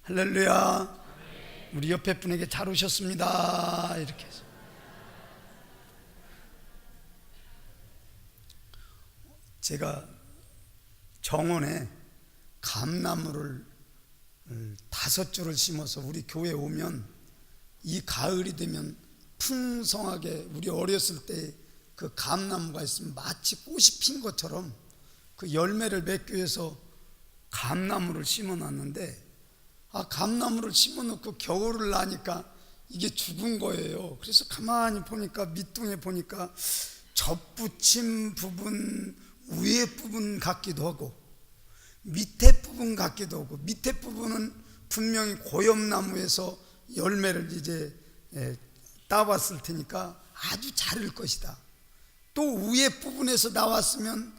할렐루야. 우리 옆에 분에게 잘 오셨습니다 이렇게 해서. 제가 정원에 감나무를 5줄을 심어서 우리 교회에 오면 이 가을이 되면 풍성하게, 우리 어렸을 때 그 감나무가 있으면 마치 꽃이 핀 것처럼 그 열매를 맺기 위해서 감나무를 심어 놨는데, 감나무를 심어 놓고 겨울을 나니까 이게 죽은 거예요. 그래서 가만히 보니까, 밑둥에 보니까 접붙인 부분, 위에 부분 같기도 하고 밑에 부분 같기도 하고, 밑에 부분은 분명히 고엽나무에서 열매를 이제 따왔을 테니까 아주 자랄 것이다. 또 위에 부분에서 나왔으면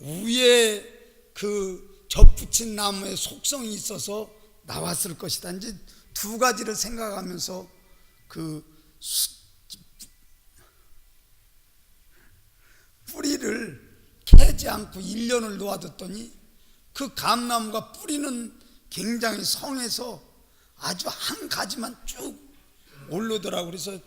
위에 그 접붙인 나무의 속성이 있어서 나왔을 것이다. 이제 두 가지를 생각하면서 그 뿌리를 캐지 않고 1년을 놓아뒀더니 그 감나무가 뿌리는 굉장히 성해서 아주 한 가지만 쭉 오르더라고. 그래서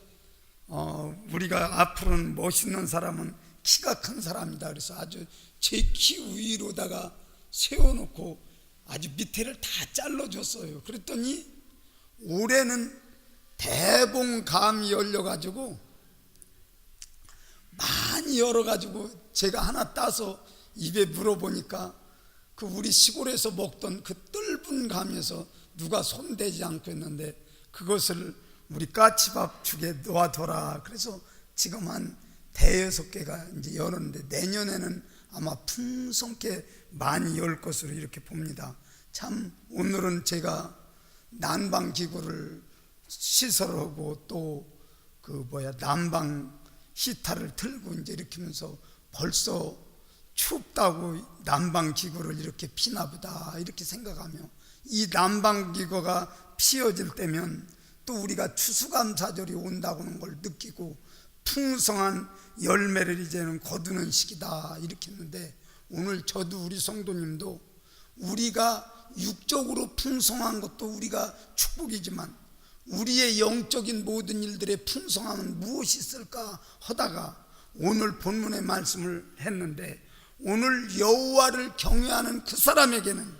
우리가 앞으로는 멋있는 사람은 키가 큰 사람이다. 그래서 아주 제 키 위로다가 세워놓고 아주 밑에를 다 잘라줬어요. 그랬더니 올해는 대봉감이 열려가지고 많이 열어가지고 제가 하나 따서 입에 물어보니까 그 우리 시골에서 먹던 그 뜰분 감에서 누가 손대지 않고 있는데 그것을 우리 까치밥죽에 놓아둬라. 그래서 지금 한 5-6개가 이제 열었는데 내년에는 아마 풍성케 많이 열 것으로 이렇게 봅니다. 참 오늘은 제가 난방기구를 시설하고 또 난방 히터를 틀고 이제 이렇게 하면서 벌써 춥다고 난방기구를 이렇게 피나 보다 이렇게 생각하며, 이 난방기구가 피어질 때면 또 우리가 추수감사절이 온다고 하는 걸 느끼고 풍성한 열매를 이제는 거두는 시기다 이렇게 했는데, 오늘 저도 우리 성도님도 우리가 육적으로 풍성한 것도 우리가 축복이지만 우리의 영적인 모든 일들의 풍성함은 무엇이 있을까 하다가 오늘 본문의 말씀을 했는데, 오늘 여호와를 경외하는 그 사람에게는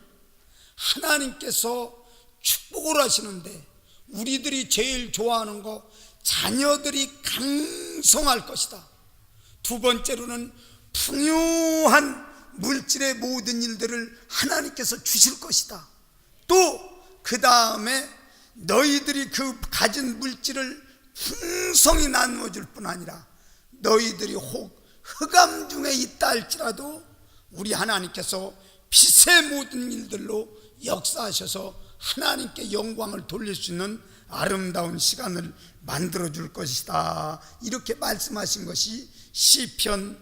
하나님께서 축복을 하시는데, 우리들이 제일 좋아하는 거, 자녀들이 강성할 것이다. 두 번째로는 풍요한 물질의 모든 일들을 하나님께서 주실 것이다. 또 그 다음에 너희들이 그 가진 물질을 풍성히 나누어 줄 뿐 아니라 너희들이 혹 흑암 중에 있다 할지라도 우리 하나님께서 빛의 모든 일들로 역사하셔서 하나님께 영광을 돌릴 수 있는 아름다운 시간을 만들어 줄 것이다. 이렇게 말씀하신 것이 시편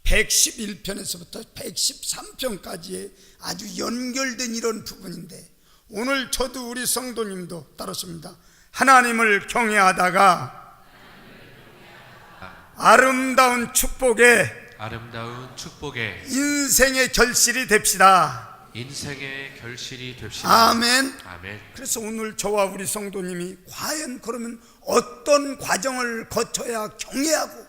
111편에서부터 113편까지의 아주 연결된 이런 부분인데, 오늘 저도 우리 성도님도 따르십니다. 하나님을 경외하다가 아름다운 축복에 인생의 결실이 됩시다. 인생의 결실이 됩시다. 아멘. 아멘. 그래서 오늘 저와 우리 성도님이 과연 그러면 어떤 과정을 거쳐야 경외하고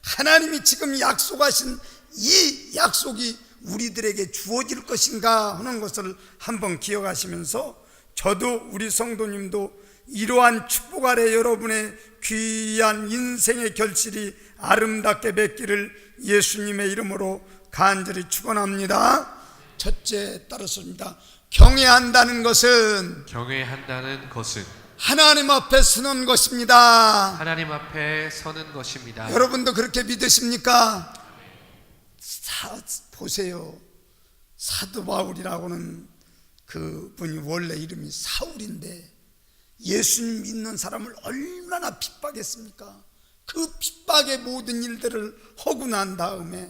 하나님이 지금 약속하신 이 약속이 우리들에게 주어질 것인가 하는 것을 한번 기억하시면서, 저도 우리 성도님도 이러한 축복 아래 여러분의 귀한 인생의 결실이 아름답게 맺기를 예수님의 이름으로 간절히 축원합니다. 첫째 따르습니다. 경외한다는 것은 하나님 앞에 서는 것입니다. 하나님 앞에 서는 것입니다. 여러분도 그렇게 믿으십니까? 보세요. 사도 바울이라고는 그분이 원래 이름이 사울인데 예수님 믿는 사람을 얼마나 핍박했습니까? 그 핍박의 모든 일들을 하고 난 다음에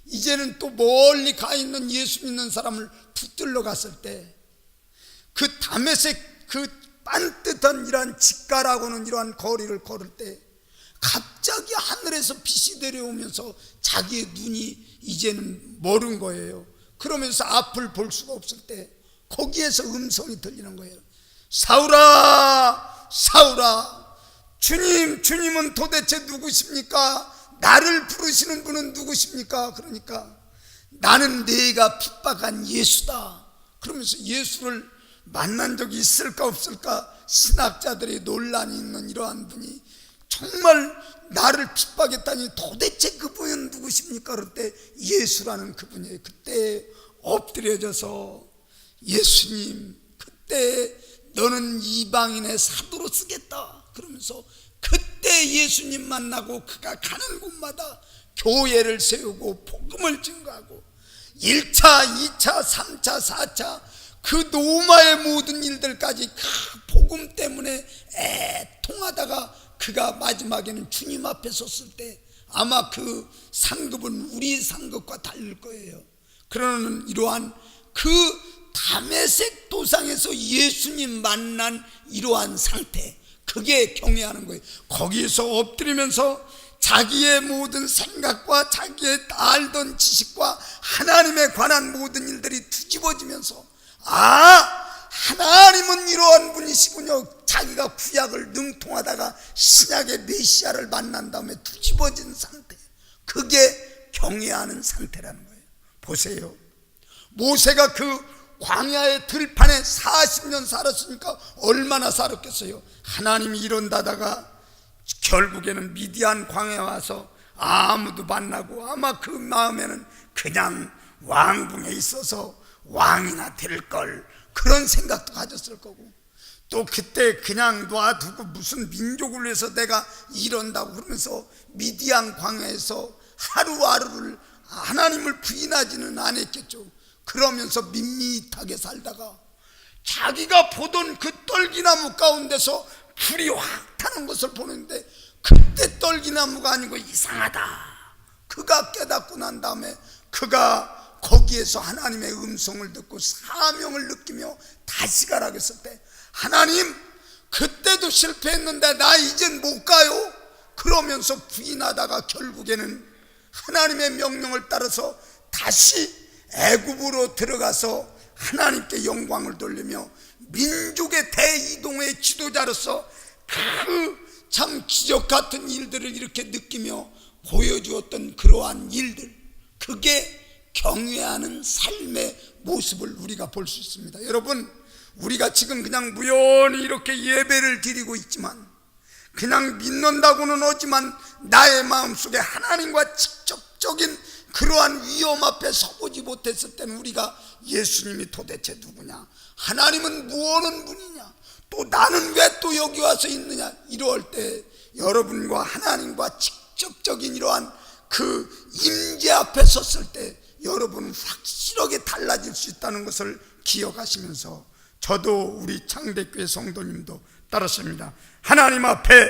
이제는 또 멀리 가 있는 예수 믿는 사람을 붙들러 갔을 때 그 다메섹 그 반듯한 이러한 직가라고는 이러한 거리를 걸을 때 갑자기 하늘에서 빛이 내려오면서 자기의 눈이 이제는 멀은 거예요. 그러면서 앞을 볼 수가 없을 때 거기에서 음성이 들리는 거예요. 사울아, 사울아, 주님은 도대체 누구십니까? 나를 부르시는 분은 누구십니까? 그러니까 나는 네가 핍박한 예수다. 그러면서 예수를 만난 적이 있을까 없을까 신학자들의 논란이 있는 이러한 분이 정말 나를 핍박했다니 도대체 그분은 누구십니까? 그럴 때 예수라는 그분이에요. 그때 엎드려져서 예수님, 그때 너는 이방인의 사도로 쓰겠다 그러면서 그때 예수님 만나고 그가 가는 곳마다 교회를 세우고 복음을 증거하고 1차, 2차, 3차, 4차 그 노마의 모든 일들까지 그 복음 때문에 애통하다가 그가 마지막에는 주님 앞에 섰을 때 아마 그 상급은 우리 상급과 다를 거예요. 그러는 이러한 그 다메섹 도상에서 예수님 만난 이러한 상태, 그게 경외하는 거예요. 거기서 엎드리면서 자기의 모든 생각과 자기의 알던 지식과 하나님에 관한 모든 일들이 뒤집어지면서 하나님은 이러한 분이시군요. 자기가 구약을 능통하다가 신약의 메시아를 만난 다음에 뒤집어진 상태, 그게 경외하는 상태라는 거예요. 보세요, 모세가 그 광야의 들판에 40년 살았으니까 얼마나 살았겠어요. 하나님이 이런다다가 결국에는 미디안 광야에 와서 아무도 만나고 아마 그 마음에는 그냥 왕궁에 있어서 왕이나 될 걸 그런 생각도 가졌을 거고, 또 그때 그냥 놔두고 무슨 민족을 위해서 내가 이런다고 그러면서 미디안 광야에서 하루하루를 하나님을 부인하지는 않았겠죠. 그러면서 밋밋하게 살다가 자기가 보던 그 떨기나무 가운데서 불이 확 타는 것을 보는데 그때 떨기나무가 아니고 이상하다. 그가 깨닫고 난 다음에 그가 거기에서 하나님의 음성을 듣고 사명을 느끼며 다시 가라고 했을 때, 하나님 그때도 실패했는데 나 이젠 못 가요 그러면서 부인하다가 결국에는 하나님의 명령을 따라서 다시 애굽으로 들어가서 하나님께 영광을 돌리며 민족의 대이동의 지도자로서 그 참 기적 같은 일들을 이렇게 느끼며 보여주었던 그러한 일들, 그게 경외하는 삶의 모습을 우리가 볼 수 있습니다. 여러분, 우리가 지금 그냥 무연히 이렇게 예배를 드리고 있지만, 그냥 믿는다고는 하지만 나의 마음속에 하나님과 직접적인 그러한 위험 앞에 서보지 못했을 때는 우리가 예수님이 도대체 누구냐, 하나님은 무엇하는 분이냐, 또 나는 왜 또 여기 와서 있느냐, 이럴 때 여러분과 하나님과 직접적인 이러한 그 임재 앞에 섰을 때 여러분은 확실하게 달라질 수 있다는 것을 기억하시면서, 저도 우리 창대교회 성도님도 따랐습니다. 하나님 앞에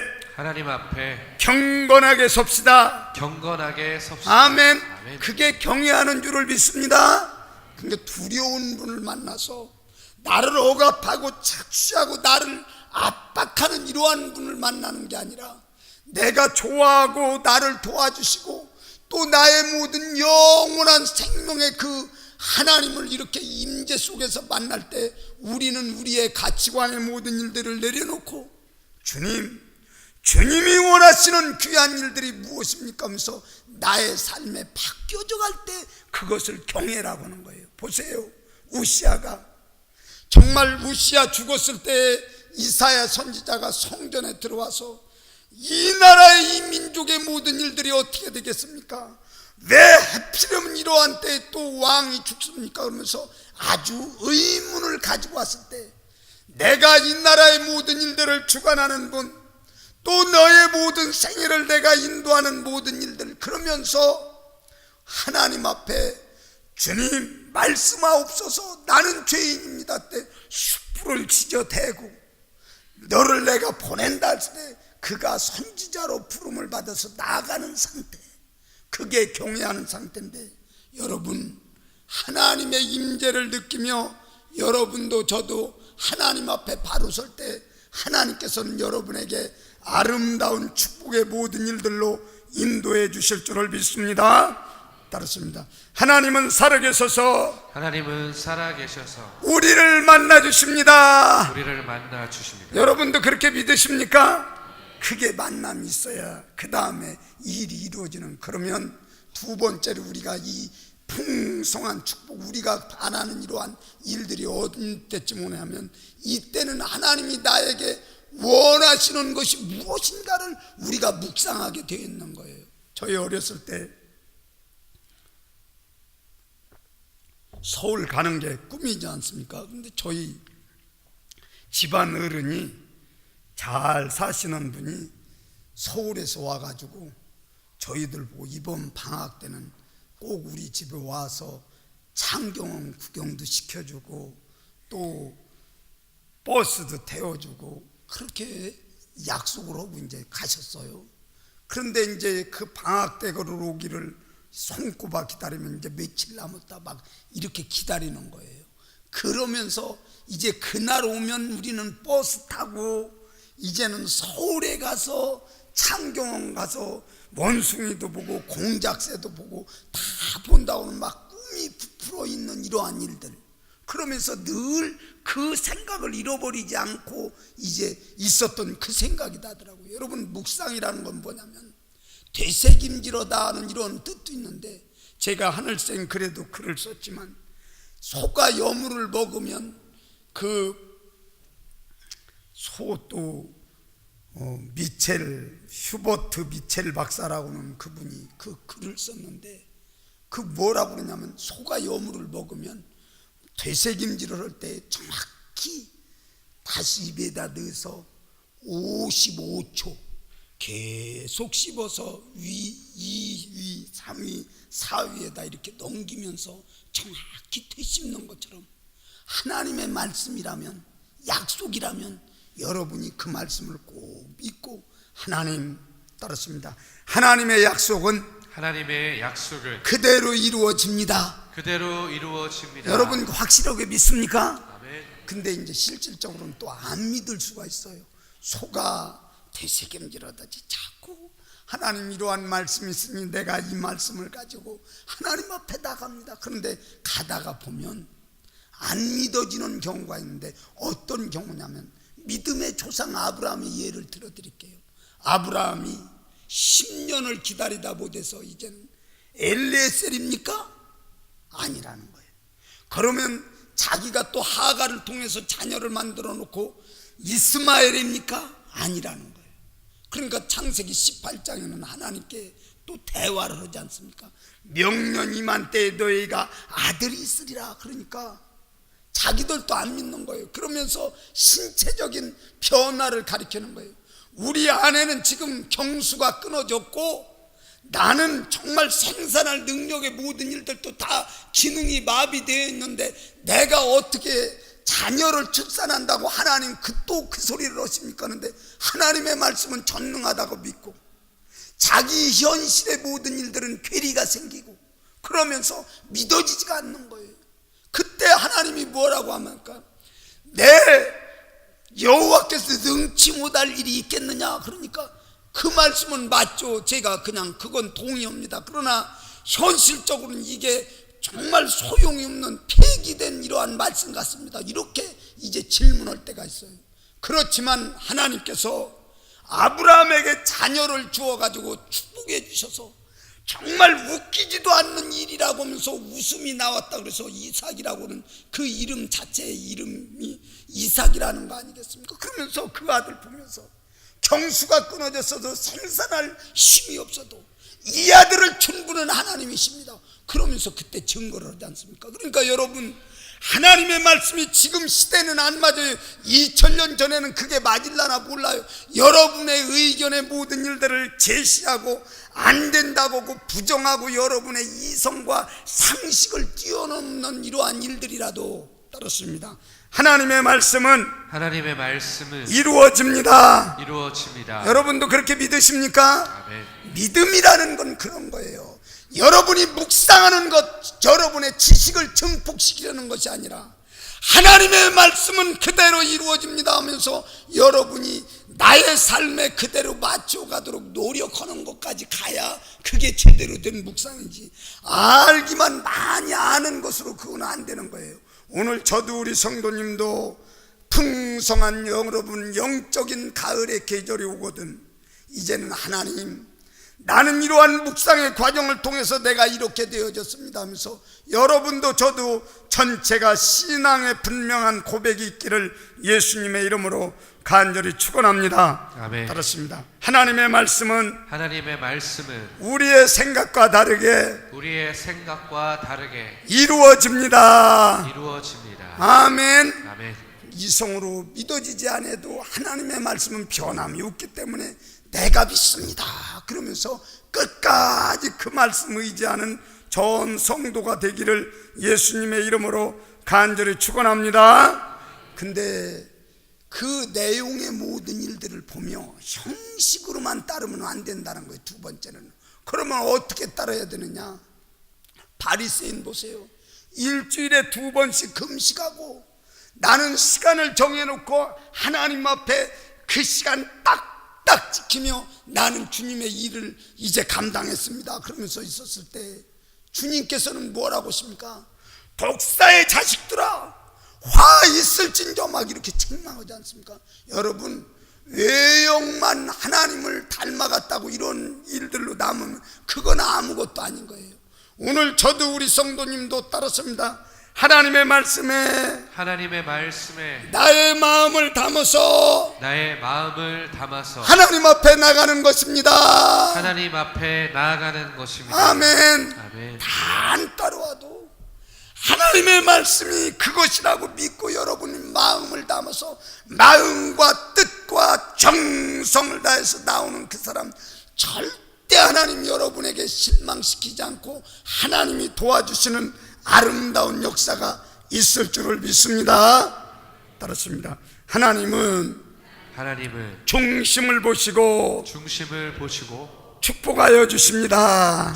경건하게 섭시다. 경건하게 섭시다. 아멘. 아멘. 그게 경외하는 줄을 믿습니다. 근데 두려운 분을 만나서 나를 억압하고 착취하고 나를 압박하는 이러한 분을 만나는 게 아니라, 내가 좋아하고 나를 도와주시고 또 나의 모든 영원한 생명의 그 하나님을 이렇게 임재 속에서 만날 때 우리는 우리의 가치관의 모든 일들을 내려놓고 주님이 원하시는 귀한 일들이 무엇입니까 하면서 나의 삶에 바뀌어져 갈 때 그것을 경외라고 하는 거예요. 보세요, 우시아가 정말 우시아 죽었을 때 이사야 선지자가 성전에 들어와서 이 나라의 이 민족의 모든 일들이 어떻게 되겠습니까? 왜 하필이면 이러한 때에 또 왕이 죽습니까? 그러면서 아주 의문을 가지고 왔을 때, 내가 이 나라의 모든 일들을 주관하는 분, 또 너의 모든 생애를 내가 인도하는 모든 일들, 그러면서 하나님 앞에 주님 말씀하옵소서 나는 죄인입니다 때 숯불을 지져대고 너를 내가 보낸다 할 때 그가 선지자로 부름을 받아서 나아가는 상태, 그게 경외하는 상태인데, 여러분 하나님의 임재를 느끼며 여러분도 저도 하나님 앞에 바로 설 때 하나님께서는 여러분에게 아름다운 축복의 모든 일들로 인도해 주실 줄을 믿습니다. 따르습니다. 하나님은 살아계셔서 하나님은 살아계셔서 우리를 만나 주십니다. 우리를 만나 주십니다. 여러분도 그렇게 믿으십니까? 그게 만남이 있어야 그 다음에 일이 이루어지는. 그러면 두 번째로 우리가 이 풍성한 축복, 우리가 바라는 이러한 일들이 언제쯤 오냐면, 이때는 하나님이 나에게 원하시는 것이 무엇인가를 우리가 묵상하게 되어 있는 거예요. 저희 어렸을 때 서울 가는 게 꿈이지 않습니까? 근데 저희 집안 어른이 잘 사시는 분이 서울에서 와가지고 저희들 보고 이번 방학 때는 꼭 우리 집에 와서 창경 구경도 시켜주고 또 버스도 태워주고 그렇게 약속을 하고 이제 가셨어요. 그런데 이제 그 방학 때 오기를 손꼽아 기다리면 이제 며칠 남았다 막 이렇게 기다리는 거예요. 그러면서 이제 그날 오면 우리는 버스 타고 이제는 서울에 가서 창경원 가서 원숭이도 보고 공작새도 보고 다 본다고는 막 꿈이 부풀어 있는 이러한 일들. 그러면서 늘 그 생각을 잃어버리지 않고 이제 있었던 그 생각이 나더라고요. 여러분, 묵상이라는 건 뭐냐면 되새김질하다 하는 이런 뜻도 있는데, 제가 하늘생 글에도 글을 썼지만 소가 여물을 먹으면 그 소도 휴버트 미첼 박사라고는 그분이 그 글을 썼는데, 그 뭐라고 그러냐면 소가 여물을 먹으면 되새김질을 할 때 정확히 다시 입에다 넣어서 55초 계속 씹어서 위, 2위, 3위, 4위에다 이렇게 넘기면서 정확히 되씹는 것처럼 하나님의 말씀이라면, 약속이라면 여러분이 그 말씀을 꼭 믿고, 하나님 따르습니다. 하나님의 약속은 그대로 이루어집니다. 그대로 이루어집니다. 여러분 확실하게 믿습니까? 아멘. 근데 이제 실질적으로는 또 안 믿을 수가 있어요. 소가 되새김질하듯이 자꾸 하나님 이러한 말씀이 있으니 내가 이 말씀을 가지고 하나님 앞에 나갑니다. 그런데 가다가 보면 안 믿어지는 경우가 있는데, 어떤 경우냐면 믿음의 조상 아브라함의 예를 들어드릴게요. 아브라함이 10년을 기다리다 못해서 이제는 엘리에셀입니까? 아니라는 거예요. 그러면 자기가 또 하가를 통해서 자녀를 만들어 놓고 이스마엘입니까? 아니라는 거예요. 그러니까 창세기 18장에는 하나님께 또 대화를 하지 않습니까? 명년 이만 때에 너희가 아들이 있으리라. 그러니까 자기들도 안 믿는 거예요. 그러면서 신체적인 변화를 가리키는 거예요. 우리 아내는 지금 경수가 끊어졌고 나는 정말 생산할 능력의 모든 일들도 다 기능이 마비되어 있는데 내가 어떻게 자녀를 출산한다고 하나님 또 그 소리를 하십니까? 하는데 하나님의 말씀은 전능하다고 믿고 자기 현실의 모든 일들은 괴리가 생기고 그러면서 믿어지지가 않는 거예요. 그때 하나님이 뭐라고 합니까? 내 여호와께서 능치 못할 일이 있겠느냐? 그러니까 그 말씀은 맞죠. 제가 그냥 그건 동의합니다. 그러나 현실적으로는 이게 정말 소용이 없는 폐기된 이러한 말씀 같습니다. 이렇게 이제 질문할 때가 있어요. 그렇지만 하나님께서 아브라함에게 자녀를 주어가지고 축복해 주셔서 정말 웃기지도 않는 일이라고 하면서 웃음이 나왔다 그래서 이삭이라고는 그 이름 자체의 이름이 이삭이라는 거 아니겠습니까? 그러면서 그 아들 보면서 경수가 끊어졌어도 생산할 힘이 없어도 이 아들을 충분한 하나님이십니다. 그러면서 그때 증거를 하지 않습니까? 그러니까 여러분, 하나님의 말씀이 지금 시대는 안 맞아요. 2000년 전에는 그게 맞을라나 몰라요. 여러분의 의견의 모든 일들을 제시하고 안 된다고 부정하고 여러분의 이성과 상식을 뛰어넘는 이러한 일들이라도 따르습니다. 하나님의 말씀은 이루어집니다. 여러분도 그렇게 믿으십니까? 아멘. 믿음이라는 건 그런 거예요. 여러분이 묵상하는 것, 여러분의 지식을 증폭시키려는 것이 아니라 하나님의 말씀은 그대로 이루어집니다 하면서 여러분이 나의 삶에 그대로 맞춰가도록 노력하는 것까지 가야 그게 제대로 된 묵상이지, 알기만 많이 아는 것으로 그건 안 되는 거예요. 오늘 저도 우리 성도님도 풍성한 여러분 영적인 가을의 계절이 오거든. 이제는 하나님, 나는 이러한 묵상의 과정을 통해서 내가 이렇게 되어졌습니다 하면서 여러분도 저도 전체가 신앙의 분명한 고백이 있기를 예수님의 이름으로 간절히 축원합니다. 아멘. 따랐습니다. 하나님의 말씀은 우리의 생각과 다르게 이루어집니다. 아멘. 아멘. 이성으로 믿어지지 않아도 하나님의 말씀은 변함이 없기 때문에 내가 믿습니다 그러면서 끝까지 그 말씀 의지하는 전 성도가 되기를 예수님의 이름으로 간절히 축원합니다. 근데 그 내용의 모든 일들을 보며 형식으로만 따르면 안 된다는 거예요. 두 번째는 그러면 어떻게 따라야 되느냐? 바리새인 보세요. 일주일에 2번씩 금식하고 나는 시간을 정해놓고 하나님 앞에 그 시간 딱딱 지키며 나는 주님의 일을 이제 감당했습니다 그러면서 있었을 때 주님께서는 뭐라고 하십니까? 독사의 자식들아 화 있을진저 막 이렇게 책망하지 않습니까? 여러분, 외형만 하나님을 닮아갔다고 이런 일들로 남으면 그건 아무것도 아닌 거예요. 오늘 저도 우리 성도님도 따랐습니다. 하나님의 말씀에 나의 마음을 담아서 하나님 앞에 나가는 것입니다. 아멘. 다 안 따라와도 하나님의 말씀이 그것이라고 믿고 여러분이 마음을 담아서 마음과 뜻과 정성을 다해서 나오는 그 사람 절대 하나님 여러분에게 실망시키지 않고 하나님이 도와주시는 아름다운 역사가 있을 줄을 믿습니다. 따랐습니다. 하나님은 중심을 보시고 축복하여 주십니다.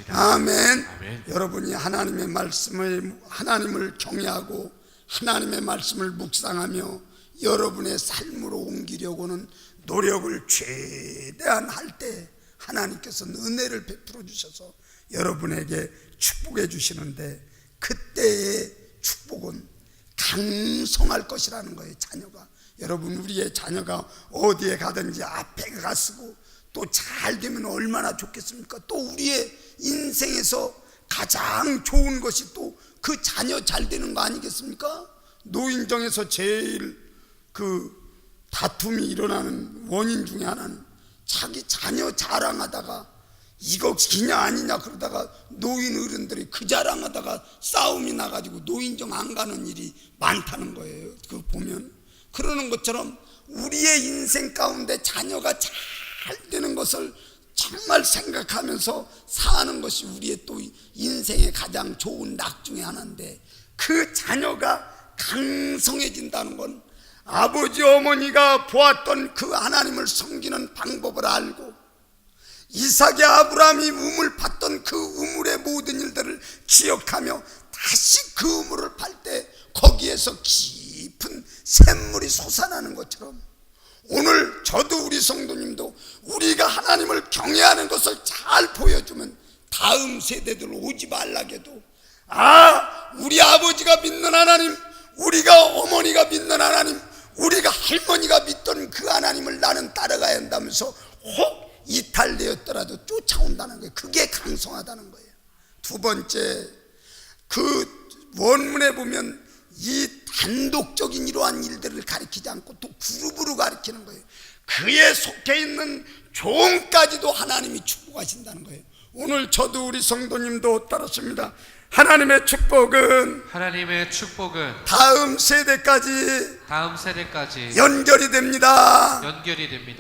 아멘. 여러분이 하나님의 말씀을, 하나님을 경외하고 하나님의 말씀을 묵상하며 여러분의 삶으로 옮기려고는 노력을 최대한 할 때 하나님께서는 은혜를 베풀어 주셔서 여러분에게 축복해 주시는데 그때의 축복은 강성할 것이라는 거예요. 자녀가, 여러분 우리의 자녀가 어디에 가든지 앞에 가쓰고 또 잘 되면 얼마나 좋겠습니까? 또 우리의 인생에서 가장 좋은 것이 또 그 자녀 잘 되는 거 아니겠습니까? 노인정에서 제일 그 다툼이 일어나는 원인 중에 하나는 자기 자녀 자랑하다가 이거 기냐 아니냐 그러다가 노인 어른들이 그 자랑하다가 싸움이 나가지고 노인정 안 가는 일이 많다는 거예요. 그거 보면 그러는 것처럼 우리의 인생 가운데 자녀가 잘 되는 것을 정말 생각하면서 사는 것이 우리의 또 인생의 가장 좋은 낙 중에 하나인데 그 자녀가 강성해진다는 건 아버지 어머니가 보았던 그 하나님을 섬기는 방법을 알고 이삭이 아브라함이 우물 팠던 그 우물의 모든 일들을 기억하며 다시 그 우물을 팔 때 거기에서 깊은 샘물이 솟아나는 것처럼 오늘 저도 우리 성도님도 우리가 하나님을 경외하는 것을 잘 보여주면 다음 세대들 오지 말라게도 우리 아버지가 믿는 하나님, 우리가 어머니가 믿는 하나님, 우리가 할머니가 믿던 그 하나님을 나는 따라가야 한다면서 혹 이탈되었더라도 쫓아온다는 거예요. 그게 강성하다는 거예요. 두 번째, 그 원문에 보면 이 단독적인 이러한 일들을 가리키지 않고 또 그룹으로 가리키는 거예요. 그에 속해 있는 종까지도 하나님이 축복하신다는 거예요. 오늘 저도 우리 성도님도 따랐습니다. 하나님의 축복은 다음 세대까지 연결이 됩니다.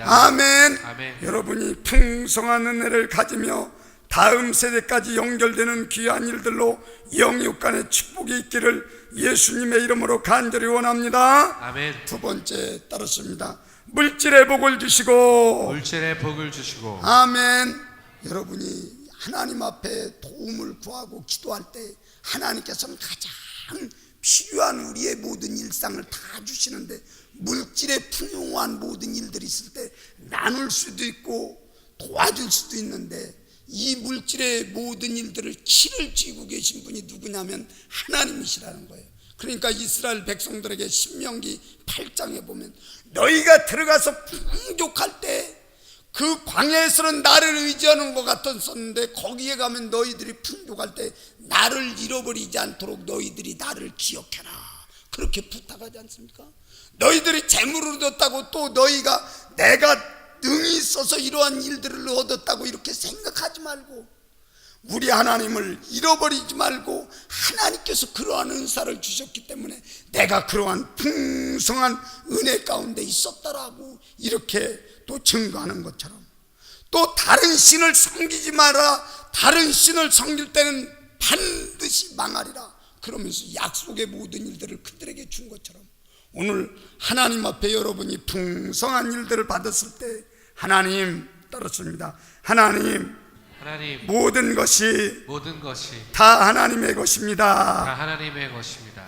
아멘. 여러분이 풍성한 은혜를 가지며 다음 세대까지 연결되는 귀한 일들로 영육간의 축복이 있기를 예수님의 이름으로 간절히 원합니다. 아멘. 두 번째 따르십니다. 물질의 복을 주시고 아멘. 여러분이 하나님 앞에 도움을 구하고 기도할 때 하나님께서는 가장 필요한 우리의 모든 일상을 다 주시는데, 물질에 풍요한 모든 일들이 있을 때 나눌 수도 있고 도와줄 수도 있는데, 이 물질의 모든 일들을 키를 쥐고 계신 분이 누구냐면 하나님이시라는 거예요. 그러니까 이스라엘 백성들에게 신명기 8장에 보면, 너희가 들어가서 풍족할 때 그 광야에서는 나를 의지하는 것 같았었는데, 거기에 가면 너희들이 풍족할 때 나를 잃어버리지 않도록 너희들이 나를 기억해라, 그렇게 부탁하지 않습니까? 너희들이 재물을 얻었다고 또 너희가 내가 능히 있어서 이러한 일들을 얻었다고 이렇게 생각하지 말고, 우리 하나님을 잃어버리지 말고, 하나님께서 그러한 은사를 주셨기 때문에 내가 그러한 풍성한 은혜 가운데 있었다라고 이렇게 또 증거하는 것처럼, 또 다른 신을 섬기지 마라, 다른 신을 섬길 때는 반드시 망하리라 그러면서 약속의 모든 일들을 그들에게 준 것처럼, 오늘 하나님 앞에 여러분이 풍성한 일들을 받았을 때 하나님 따랐습니다. 하나님 모든 것이 다 하나님의 것입니다.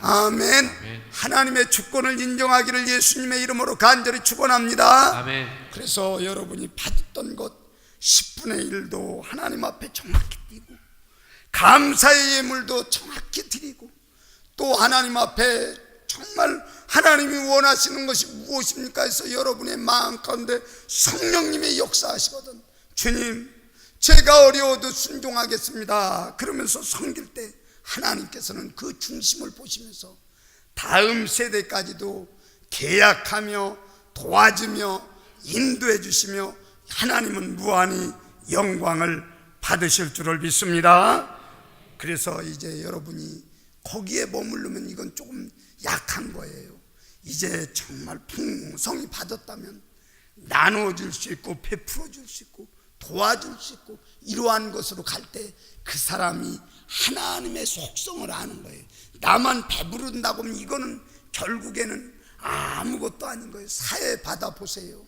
아멘. 하나님의 주권을 인정하기를 예수님의 이름으로 간절히 축원합니다. 아멘. 그래서 여러분이 받았던 것 10분의 1도 하나님 앞에 정확히 드리고, 감사의 예물도 정확히 드리고, 또 하나님 앞에 정말 하나님이 원하시는 것이 무엇입니까 해서 여러분의 마음 가운데 성령님의 역사하시거든, 주님 제가 어려워도 순종하겠습니다 그러면서 섬길 때 하나님께서는 그 중심을 보시면서 다음 세대까지도 계약하며 도와주며 인도해 주시며, 하나님은 무한히 영광을 받으실 줄을 믿습니다. 그래서 이제 여러분이 거기에 머무르면 이건 조금 약한 거예요. 이제 정말 풍성히 받았다면 나누어줄 수 있고 베풀어 줄 수 있고 도와줄 수 있고, 이러한 것으로 갈 때 그 사람이 하나님의 속성을 아는 거예요. 나만 배부른다고 하면 이거는 결국에는 아무것도 아닌 거예요. 사해 바다 보세요.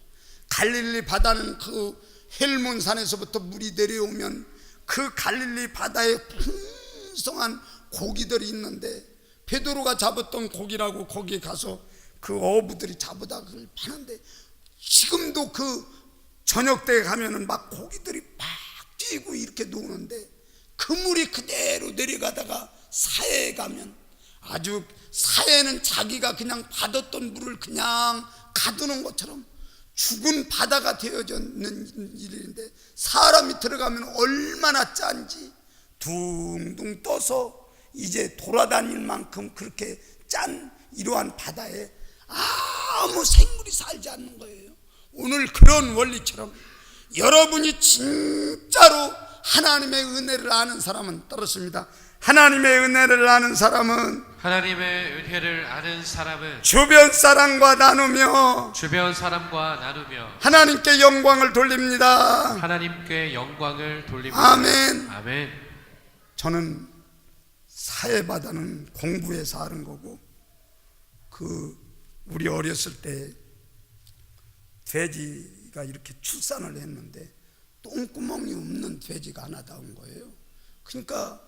갈릴리 바다는 그 헬몬산에서부터 물이 내려오면 그 갈릴리 바다에 풍성한 고기들이 있는데, 베드로가 잡았던 고기라고 거기에 가서 그 어부들이 잡아다 그걸 파는데, 지금도 그 저녁 때 가면은 막 고기들이 막 뛰고 이렇게 노는데, 그 물이 그대로 내려가다가 사해에 가면, 아주 사해는 자기가 그냥 받았던 물을 그냥 가두는 것처럼 죽은 바다가 되어졌는 일인데, 사람이 들어가면 얼마나 짠지 둥둥 떠서 이제 돌아다닐 만큼 그렇게 짠 이러한 바다에 아무 생물이 살지 않는 거예요. 오늘 그런 원리처럼 여러분이 진짜로 하나님의 은혜를 아는 사람은 따르십니다. 하나님의 은혜를 아는 사람은 주변 사람과 나누며 하나님께 영광을 돌립니다. 아멘. 아멘. 저는 사해바다는 공부해서 아는 거고, 우리 어렸을 때 돼지가 이렇게 출산을 했는데 똥구멍이 없는 돼지가 하나 나온 거예요. 그러니까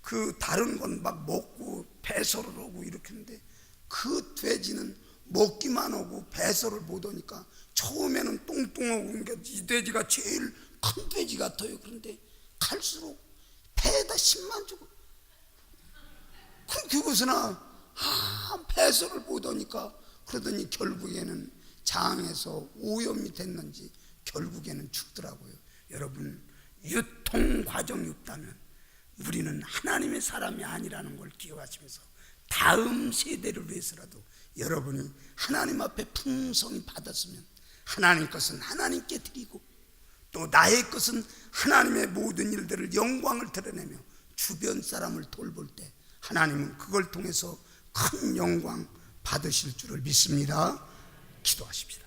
그 다른 건 막 먹고 배설을 하고 이렇게 했는데, 그 돼지는 먹기만 하고 배설을 못 하니까 처음에는 똥똥하고, 그러니까 이 돼지가 제일 큰 돼지 같아요. 그런데 갈수록 배에다 힘만 주고, 그것으나 배설을 못 하니까, 그러더니 결국에는 장에서 오염이 됐는지 결국에는 죽더라고요. 여러분, 유통 과정이 없다면 우리는 하나님의 사람이 아니라는 걸 기억하시면서 다음 세대를 위해서라도 여러분이 하나님 앞에 풍성히 받았으면 하나님 것은 하나님께 드리고, 또 나의 것은 하나님의 모든 일들을 영광을 드러내며 주변 사람을 돌볼 때 하나님은 그걸 통해서 큰 영광 받으실 줄을 믿습니다. 기도하십시다.